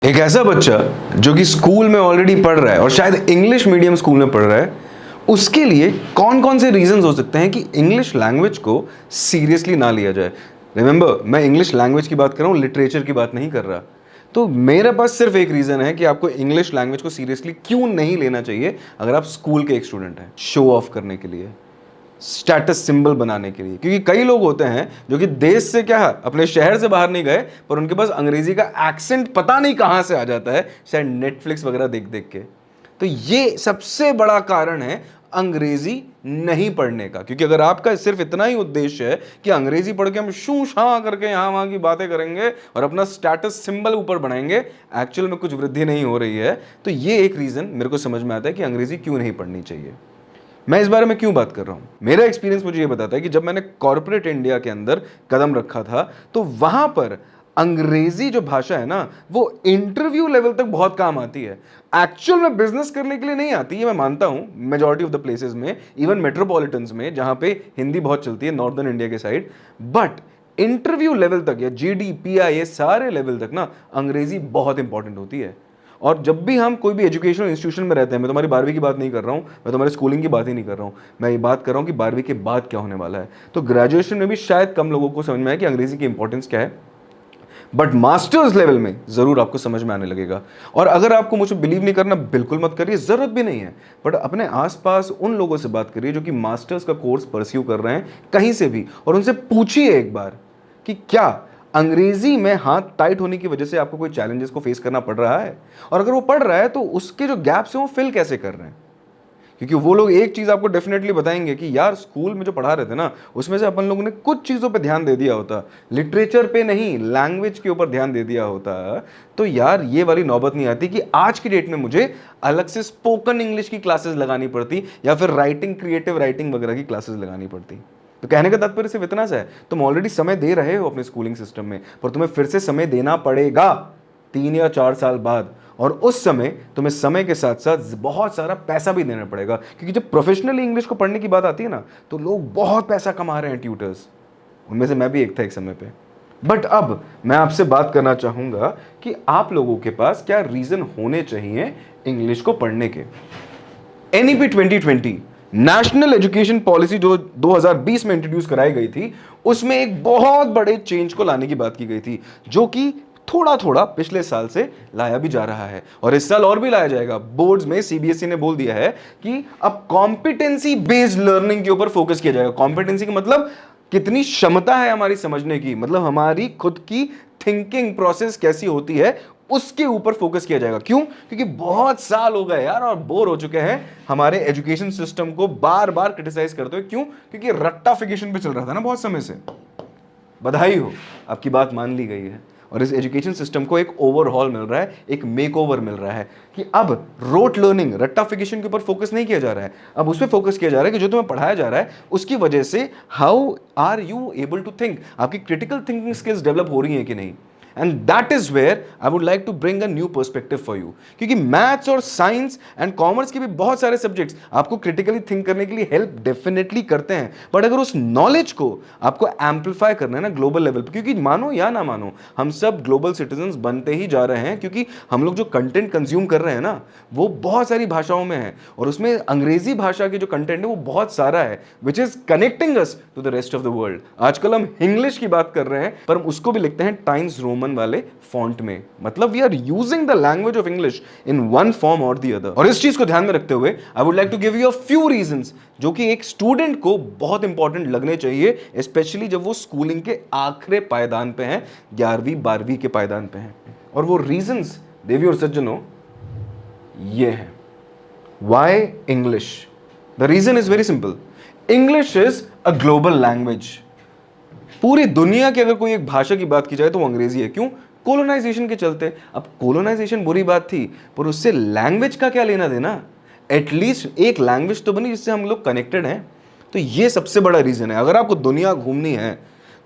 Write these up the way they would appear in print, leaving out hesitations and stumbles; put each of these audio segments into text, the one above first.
एक ऐसा बच्चा जो कि स्कूल में ऑलरेडी पढ़ रहा है और शायद इंग्लिश मीडियम स्कूल में पढ़ रहा है, उसके लिए कौन कौन से रीजंस हो सकते हैं कि इंग्लिश लैंग्वेज को सीरियसली ना लिया जाए। रिमेंबर, मैं इंग्लिश लैंग्वेज की बात कर रहा हूँ, लिटरेचर की बात नहीं कर रहा। तो मेरे पास सिर्फ एक रीज़न है कि आपको इंग्लिश लैंग्वेज को सीरियसली क्यों नहीं लेना चाहिए अगर आप स्कूल के एक स्टूडेंट हैं, शो ऑफ करने के लिए, स्टेटस सिंबल बनाने के लिए। क्योंकि कई लोग होते हैं जो कि देश से क्या है, अपने शहर से बाहर नहीं गए, पर उनके पास अंग्रेजी का एक्सेंट पता नहीं कहां से आ जाता है, शायद नेटफ्लिक्स वगैरह देख देख के। तो ये सबसे बड़ा कारण है अंग्रेजी नहीं पढ़ने का। क्योंकि अगर आपका सिर्फ इतना ही उद्देश्य है कि अंग्रेजी पढ़ के हम शू शा करके यहां वहां की बातें करेंगे और अपना स्टेटस सिंबल ऊपर बढ़ाएंगे, एक्चुअल में कुछ वृद्धि नहीं हो रही है, तो ये एक रीजन मेरे को समझ में आता है कि अंग्रेजी क्यों नहीं पढ़नी चाहिए। मैं इस बारे में क्यों बात कर रहा हूं, मेरा एक्सपीरियंस मुझे ये बताता है कि जब मैंने कॉर्पोरेट इंडिया के अंदर कदम रखा था, तो वहां पर अंग्रेजी जो भाषा है ना, वो इंटरव्यू लेवल तक बहुत काम आती है। एक्चुअल में बिजनेस करने के लिए नहीं आती है, मैं मानता हूं मेजॉरिटी ऑफ द प्लेसेस में, इवन मेट्रोपॉलिटन्स में जहां पे हिंदी बहुत चलती है, नॉर्दर्न इंडिया के साइड, बट इंटरव्यू लेवल तक या जीडी पीआई ये सारे लेवल तक ना अंग्रेजी बहुत इंपॉर्टेंट होती है। और जब भी हम कोई भी एजुकेशनल इंस्टीट्यूशन में रहते हैं, मैं तुम्हारी 12वीं की बात नहीं कर रहा हूँ, मैं तुम्हारे स्कूलिंग की बात ही नहीं कर रहा हूँ, मैं ये बात कर रहा हूँ कि 12वीं के बाद क्या होने वाला है। तो ग्रेजुएशन में भी शायद कम लोगों को समझ में आए कि अंग्रेजी की इंपॉर्टेंस क्या है, बट मास्टर्स लेवल में जरूर आपको समझ में आने लगेगा। और अगर आपको मुझे बिलीव नहीं करना, बिल्कुल मत करिए, जरूरत भी नहीं है, बट अपने आसपास उन लोगों से बात करिए जो कि मास्टर्स का कोर्स परस्यू कर रहे हैं कहीं से भी, और उनसे पूछिए एक बार कि क्या अंग्रेजी में हाथ टाइट होने की वजह से आपको कोई चैलेंजेस को फेस करना पड़ रहा है, और अगर वो पड़ रहा है तो उसके जो गैप्स हैं वो फिल कैसे कर रहे हैं। क्योंकि वो लोग एक चीज आपको डेफिनेटली बताएंगे कि यार स्कूल में जो पढ़ा रहे थे ना, उसमें से अपन लोगों ने कुछ चीजों पे ध्यान दे दिया होता, लिटरेचर पे नहीं, लैंग्वेज के ऊपर ध्यान दे दिया होता, तो यार ये वाली नौबत नहीं आती कि आज की डेट में मुझे अलग से स्पोकन इंग्लिश की क्लासेस लगानी पड़ती या फिर राइटिंग, क्रिएटिव राइटिंग वगैरह की क्लासेस लगानी पड़ती। तो कहने का तात्पर्य सिर्फ इतना सा है, तुम ऑलरेडी समय दे रहे हो अपने स्कूलिंग सिस्टम में, पर तुम्हें फिर से समय देना पड़ेगा 3 या 4 साल बाद, और उस समय तुम्हें समय के साथ साथ बहुत सारा पैसा भी देना पड़ेगा। क्योंकि जब प्रोफेशनली इंग्लिश को पढ़ने की बात आती है ना, तो लोग बहुत पैसा कमा रहे हैं ट्यूटर्स, उनमें से मैं भी एक था एक समय पे। बट अब मैं आपसे बात करना चाहूंगा कि आप लोगों के पास क्या रीजन होने चाहिए इंग्लिश को पढ़ने के। एनईपी 2020 नेशनल एजुकेशन पॉलिसी जो 2020 में इंट्रोड्यूस कराई गई थी, उसमें एक बहुत बड़े चेंज को लाने की बात की गई थी, जो कि थोड़ा थोड़ा पिछले साल से लाया भी जा रहा है और इस साल और भी लाया जाएगा। बोर्ड्स में सीबीएसई ने बोल दिया है कि अब कॉम्पिटेंसी बेस्ड लर्निंग के ऊपर फोकस किया जाएगा। कॉम्पिटेंसी का मतलब कितनी क्षमता है हमारी समझने की, मतलब हमारी खुद की थिंकिंग प्रोसेस कैसी होती है, उसके ऊपर फोकस किया जाएगा। क्यों? क्योंकि बहुत साल हो गए यार और बोर हो चुके हैं हमारे एजुकेशन सिस्टम को बार बार क्रिटिसाइज करते हुए। क्यों? क्योंकि रट्टाफिकेशन पे चल रहा था ना बहुत समय से। बधाई हो, आपकी बात मान ली गई है और इस एजुकेशन सिस्टम को एक ओवरहॉल मिल रहा है, एक मेकओवर मिल रहा है कि अब रोट लर्निंग, रट्टाफिकेशन के ऊपर फोकस नहीं किया जा रहा है, अब उस पर फोकस किया जा रहा है कि जो तुम्हें पढ़ाया जा रहा है उसकी वजह से how are you able to think, आपकी क्रिटिकल थिंकिंग स्किल्स डेवलप हो रही हैं कि नहीं। And that is where I would like to bring a new perspective for you. क्योंकि मैथ्स और साइंस एंड कॉमर्स के भी बहुत सारे सब्जेक्ट्स आपको क्रिटिकली थिंक करने के लिए हेल्प डेफिनेटली करते हैं, बट अगर उस नॉलेज को आपको एम्पलीफाई करना है ना ग्लोबल लेवल पर, क्योंकि मानो या ना मानो हम सब ग्लोबल सिटीजन्स बनते ही जा रहे हैं, क्योंकि हम लोग जो कंटेंट कंज्यूम कर रहे हैं ना वो बहुत सारी भाषाओं में है और उसमें अंग्रेजी भाषा के जो कंटेंट है वो बहुत सारा है, which is connecting us to the rest of the world. आजकल हम इंग्लिश की बात कर रहे हैं पर हम उसको भी लिखते हैं टाइम्स रोमन वाले फॉन्ट में, मतलब we are using the language of English in one form और द अदर। और इस चीज को ध्यान में रखते हुए I would like to give you a few reasons जो कि एक स्टूडेंट को बहुत इंपॉर्टेंट लगने चाहिए, स्पेशली जब वो स्कूलिंग के आखिरी पायदान पे हैं, 11वीं 12वीं के पायदान पे हैं। और वो रीजंस देवी और सज्जनों ये है। Why English? The reason is very simple, English is a global language. पूरी दुनिया की अगर कोई एक भाषा की बात की जाए तो वो अंग्रेजी है। क्यों? कोलोनाइजेशन के चलते। अब कोलोनाइजेशन बुरी बात थी, पर उससे लैंग्वेज का क्या लेना देना? एटलीस्ट एक लैंग्वेज तो बनी जिससे हम लोग कनेक्टेड हैं। तो ये सबसे बड़ा रीजन है। अगर आपको दुनिया घूमनी है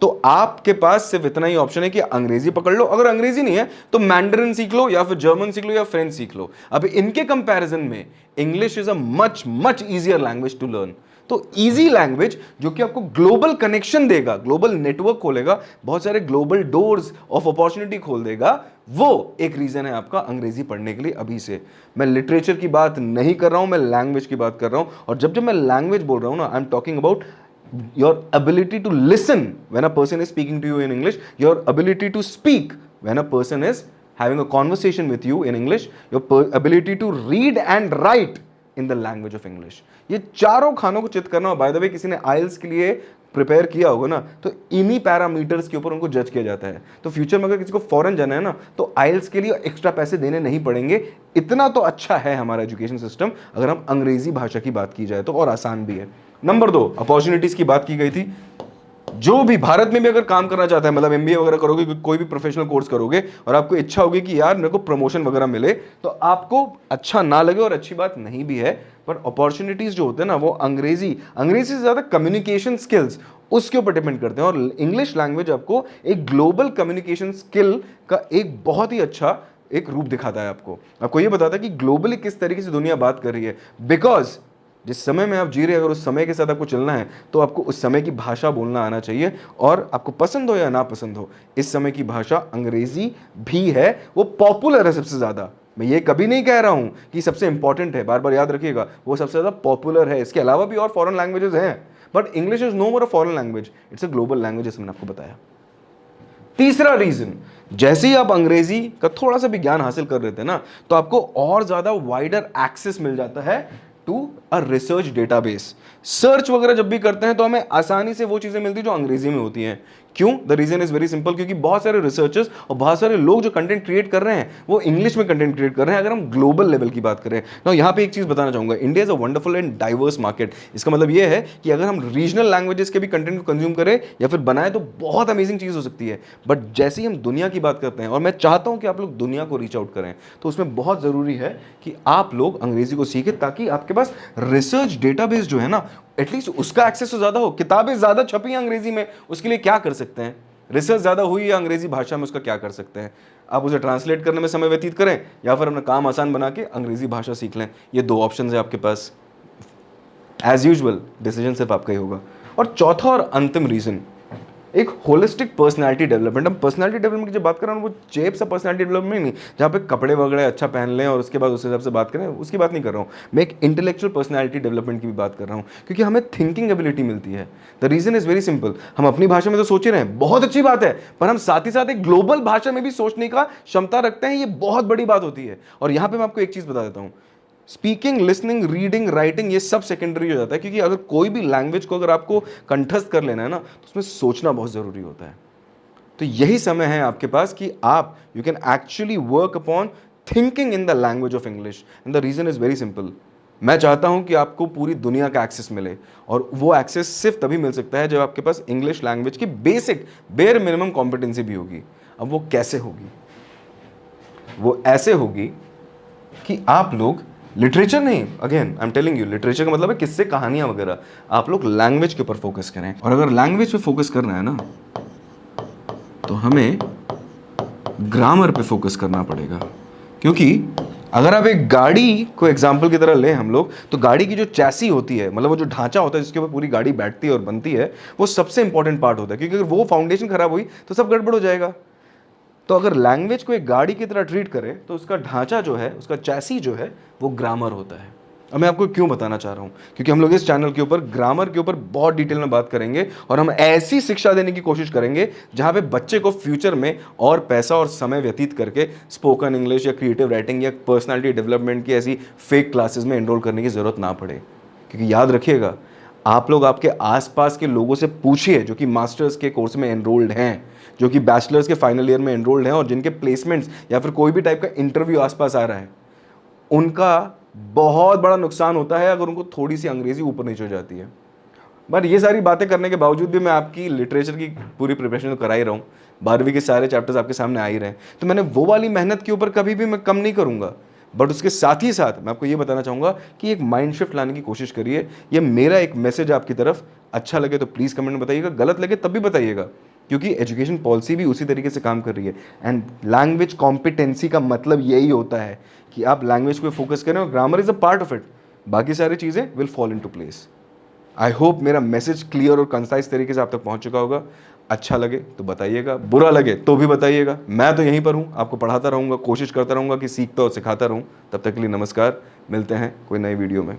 तो आपके पास सिर्फ इतना ही ऑप्शन है कि अंग्रेजी पकड़ लो, अगर अंग्रेजी नहीं है तो मैंडरिन सीख लो या फिर जर्मन सीख लो या फ्रेंच सीख लो। अब इनके कंपैरिजन में English is a much much easier language to learn. तो इजी लैंग्वेज जो कि आपको ग्लोबल कनेक्शन देगा, ग्लोबल नेटवर्क खोलेगा, बहुत सारे ग्लोबल डोर्स ऑफ अपॉर्चुनिटी खोल देगा, वो एक रीजन है आपका अंग्रेजी पढ़ने के लिए अभी से। मैं लिटरेचर की बात नहीं कर रहा हूं, मैं लैंग्वेज की बात कर रहा हूं। और जब जब मैं लैंग्वेज बोल रहा हूं ना, I am talking about your ability to listen when a person is speaking to you in English, your ability to speak when a person is having a conversation with you in English, your ability to read and write in the language of English। ये चारों खानों को चित करना। By the way किसी ने आइल्स के लिए प्रिपेयर किया होगा ना, तो इन्हीं पैरामीटर्स के ऊपर उनको जज किया जाता है। तो फ्यूचर में अगर किसी को फॉरेन जाना है ना, तो आइल्स के लिए एक्स्ट्रा पैसे देने नहीं पड़ेंगे। इतना तो अच्छा है हमारा एजुकेशन सिस्टम, अगर हम अंग्रेजी भाषा की बात की जाए तो, और आसान भी है। नंबर 2, अपॉर्चुनिटीज की बात की गई थी। जो भी भारत में भी अगर काम करना चाहता है, मतलब एमबीए वगैरह करोगे, कोई भी प्रोफेशनल कोर्स करोगे, और आपको इच्छा होगी कि यार मेरे को प्रमोशन वगैरह मिले, तो आपको अच्छा ना लगे और अच्छी बात नहीं भी है, पर अपॉर्चुनिटीज जो होते हैं ना, वो अंग्रेजी से ज्यादा कम्युनिकेशन स्किल्स उसके ऊपर डिपेंड करते हैं। और इंग्लिश लैंग्वेज आपको एक ग्लोबल कम्युनिकेशन स्किल का एक बहुत ही अच्छा एक रूप दिखाता है। आपको ये बताता है कि ग्लोबली किस तरीके से दुनिया बात कर रही है। बिकॉज जिस समय में आप जी रहे हैं, अगर उस समय के साथ आपको चलना है, तो आपको उस समय की भाषा बोलना आना चाहिए। और आपको पसंद हो या ना पसंद हो, इस समय की भाषा अंग्रेजी भी है, वो पॉपुलर है सबसे ज्यादा। मैं ये कभी नहीं कह रहा हूं कि सबसे इंपॉर्टेंट है, बार बार याद रखिएगा, वो सबसे ज्यादा पॉपुलर है। इसके अलावा भी और फॉरेन लैंग्वेजेस हैं, but English is no more a foreign language, it's a global language, जैसे मैंने आपको बताया। तीसरा रीजन, जैसे ही आप अंग्रेजी का थोड़ा सा भी ज्ञान हासिल कर रहे थे ना, तो आपको और ज्यादा वाइडर एक्सेस मिल जाता है to a research database. Search वगैरह जब भी करते हैं तो हमें आसानी से वो चीजें मिलती है जो अंग्रेजी में होती हैं। क्यों? The reason is very simple, क्योंकि बहुत सारे रिसर्चर्स और बहुत सारे लोग जो कंटेंट क्रिएट कर रहे हैं, वो इंग्लिश में कंटेंट क्रिएट कर रहे हैं। अगर हम ग्लोबल लेवल की बात करें ना, यहाँ पे एक चीज बताना चाहूंगा, India is a wonderful and diverse market. इसका मतलब ये है कि अगर हम रीजनल लैंग्वेजेस के भी कंटेंट को कंज्यूम करें या फिर बनाए, तो बहुत अमेजिंग चीज हो सकती है। बट जैसे ही हम दुनिया की बात करते हैं, और मैं चाहता हूं कि आप लोग दुनिया को रीच आउट करें, तो उसमें बहुत जरूरी है कि आप लोग अंग्रेजी को सीखें, ताकि आपके पास रिसर्च डेटाबेस जो है ना, एटलीस्ट उसका एक्सेस तो ज्यादा हो। किताबें ज्यादा छपी हैं अंग्रेजी में, उसके लिए क्या कर सकते हैं? रिसर्च ज्यादा हुई है अंग्रेजी भाषा में, उसका क्या कर सकते हैं? आप उसे ट्रांसलेट करने में समय व्यतीत करें, या फिर अपना काम आसान बना के अंग्रेजी भाषा सीख लें। ये 2 ऑप्शन है आपके पास। एज यूजुअल डिसीजन सिर्फ आपका ही होगा। और चौथा और अंतिम रीजन, एक होलिस्टिक पर्सनालिटी डेवलपमेंट। हम पर्सनालिटी डेवलपमेंट की जब बात कर रहे हैं, वो चेप सा पर्सनालिटी डेवलपमेंट नहीं, जहाँ पे कपड़े वगैरह अच्छा पहन लें और उसके बाद उस हिसाब से बात करें, उसकी बात नहीं कर रहा हूँ। मैं एक इंटेलेक्चुअल पर्सनालिटी डेवलपमेंट की भी बात कर रहा हूँ, क्योंकि हमें थिंकिंग एबिलिटी मिलती है। The reason is very simple, हम अपनी भाषा में तो सोच ही रहे हैं, बहुत अच्छी बात है, पर हम साथ ही साथ एक ग्लोबल भाषा में भी सोचने का क्षमता रखते हैं। ये बहुत बड़ी बात होती है। और यहाँ पे मैं आपको एक चीज बता देता हूँ, स्पीकिंग, लिसनिंग, रीडिंग, राइटिंग, ये सब सेकेंडरी हो जाता है, क्योंकि अगर कोई भी लैंग्वेज को अगर आपको कंठस्थ कर लेना है ना, तो उसमें सोचना बहुत जरूरी होता है। तो यही समय है आपके पास कि आप you can actually work upon thinking in the language of English. And the reason is very simple, मैं चाहता हूं कि आपको पूरी दुनिया का एक्सेस मिले, और वो एक्सेस सिर्फ तभी मिल सकता है जब आपके पास इंग्लिश लैंग्वेज की बेसिक बेयर मिनिमम कॉम्पिटेंसी भी होगी। अब वो कैसे होगी? वो ऐसे होगी कि आप लोग लिटरेचर नहीं, again I am telling you, literature का मतलब है किस्से, कहानियां वगैरह, आप लोग लैंग्वेज के ऊपर फोकस करें। और अगर लैंग्वेज पे फोकस करना है ना, तो हमें ग्रामर पे फोकस करना पड़ेगा। क्योंकि अगर आप एक गाड़ी को एग्जाम्पल की तरह लें हम लोग, तो गाड़ी की जो चैसी होती है, मतलब वो जो ढांचा होता है जिसके ऊपर पूरी गाड़ी बैठती है और बनती है, वो सबसे इंपॉर्टेंट पार्ट होता है। क्योंकि अगर वो फाउंडेशन खराब हुई तो सब गड़बड़ हो जाएगा। तो अगर लैंग्वेज को एक गाड़ी की तरह ट्रीट करें, तो उसका ढांचा जो है, उसका चैसी जो है, वो ग्रामर होता है। अब मैं आपको क्यों बताना चाह रहा हूं, क्योंकि हम लोग इस चैनल के ऊपर ग्रामर के ऊपर बहुत डिटेल में बात करेंगे, और हम ऐसी शिक्षा देने की कोशिश करेंगे जहां पे बच्चे को फ्यूचर में और पैसा और समय व्यतीत करके स्पोकन इंग्लिश या क्रिएटिव राइटिंग या पर्सनालिटी डेवलपमेंट की ऐसी फेक क्लासेस में एनरोल करने की जरूरत ना पड़े। क्योंकि याद रखिएगा, आप लोग आपके आसपास के लोगों से पूछिए जो कि मास्टर्स के कोर्स में एनरोल्ड हैं, जो कि बैचलर्स के फाइनल ईयर में एनरोल्ड हैं, और जिनके प्लेसमेंट्स या फिर कोई भी टाइप का इंटरव्यू आसपास आ रहा है, उनका बहुत बड़ा नुकसान होता है अगर उनको थोड़ी सी अंग्रेजी ऊपर नीचे हो जाती है। बट ये सारी बातें करने के बावजूद भी मैं आपकी लिटरेचर की पूरी प्रिपरेशन तो करा ही रहा हूँ, 12वीं के सारे चैप्टर्स आपके सामने आ ही रहे हैं, तो मैंने वो वाली मेहनत के ऊपर कभी भी मैं कम नहीं करूँगा। बट उसके साथ ही साथ मैं आपको ये बताना चाहूँगा कि एक माइंड शिफ्ट लाने की कोशिश करिए। ये मेरा एक मैसेज आपकी तरफ, अच्छा लगे तो प्लीज़ कमेंट में बताइएगा, गलत लगे तब भी बताइएगा, क्योंकि एजुकेशन पॉलिसी भी उसी तरीके से काम कर रही है। एंड लैंग्वेज कॉम्पिटेंसी का मतलब यही होता है कि आप लैंग्वेज पे फोकस करें, और grammar is a part of it, बाकी सारी चीज़ें will fall into place. I hope मेरा मैसेज क्लियर और कंसाइज तरीके से आप तक पहुंच चुका होगा। अच्छा लगे तो बताइएगा, बुरा लगे तो भी बताइएगा। मैं तो यहीं पर हूं, आपको पढ़ाता रहूंगा, कोशिश करता रहूंगा कि सीखता और सिखाता रहूं। तब तक के लिए नमस्कार, मिलते हैं कोई नई वीडियो में।